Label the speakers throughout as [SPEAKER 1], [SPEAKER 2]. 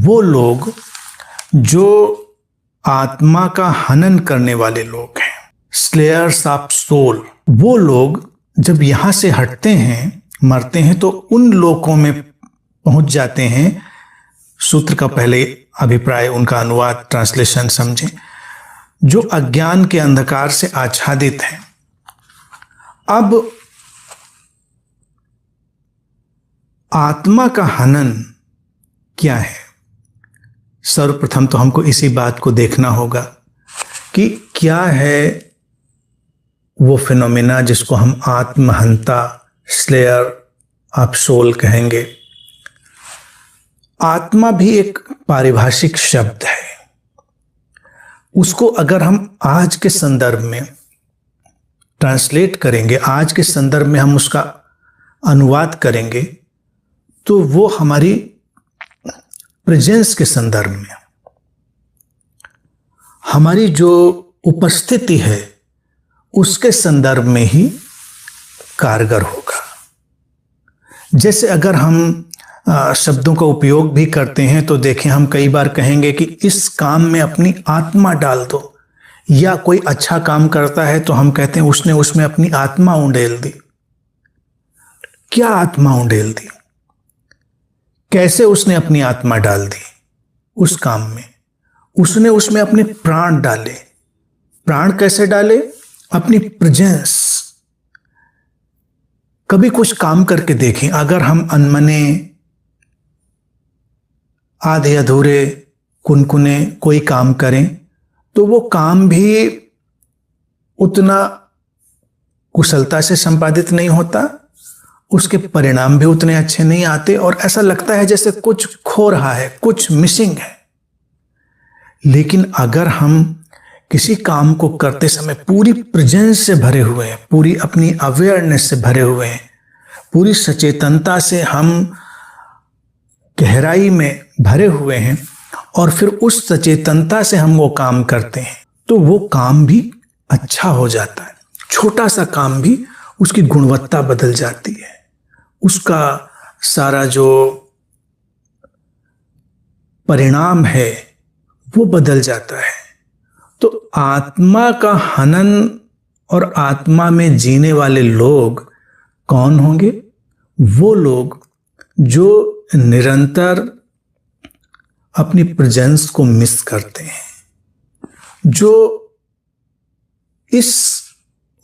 [SPEAKER 1] वो लोग जो आत्मा का हनन करने वाले लोग हैं, स्लेयर्स ऑफ सोल, वो लोग जब यहां से हटते हैं, मरते हैं, तो उन लोकों में पहुंच जाते हैं। सूत्र का पहले अभिप्राय, उनका अनुवाद, ट्रांसलेशन समझें, जो अज्ञान के अंधकार से आच्छादित हैं। अब आत्मा का हनन क्या है? सर्वप्रथम तो हमको इसी बात को देखना होगा कि क्या है वो फिनोमेना जिसको हम आत्महंता, स्लेयर ऑफ सोल कहेंगे। आत्मा भी एक पारिभाषिक शब्द है। उसको अगर हम आज के संदर्भ में ट्रांसलेट करेंगे, आज के संदर्भ में हम उसका अनुवाद करेंगे, तो वो हमारी प्रेजेंस के संदर्भ में, हमारी जो उपस्थिति है उसके संदर्भ में ही कारगर होगा। जैसे अगर हम शब्दों का उपयोग भी करते हैं तो देखें, हम कई बार कहेंगे कि इस काम में अपनी आत्मा डाल दो, या कोई अच्छा काम करता है तो हम कहते हैं उसने उसमें अपनी आत्मा उंडेल दी। क्या आत्मा उंडेल दी? कैसे उसने अपनी आत्मा डाल दी उस काम में? उसने उसमें अपने प्राण डाले। प्राण कैसे डाले? अपनी प्रेजेंस। कभी कुछ काम करके देखें, अगर हम अनमने, आधे अधूरे, कुनकुने कोई काम करें तो वो काम भी उतना कुशलता से संपादित नहीं होता, उसके परिणाम भी उतने अच्छे नहीं आते, और ऐसा लगता है जैसे कुछ खो रहा है, कुछ मिसिंग है। लेकिन अगर हम किसी काम को करते समय पूरी प्रेजेंस से भरे हुए हैं, पूरी अपनी अवेयरनेस से भरे हुए हैं, पूरी सचेतनता से हम गहराई में भरे हुए हैं, और फिर उस सचेतनता से हम वो काम करते हैं, तो वो काम भी अच्छा हो जाता है। छोटा सा काम भी उसकी गुणवत्ता बदल जाती है, उसका सारा जो परिणाम है वो बदल जाता है। तो आत्मा का हनन और आत्मा में जीने वाले लोग कौन होंगे? वो लोग जो निरंतर अपनी प्रेजेंस को मिस करते हैं, जो इस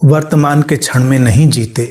[SPEAKER 1] वर्तमान के क्षण में नहीं जीते,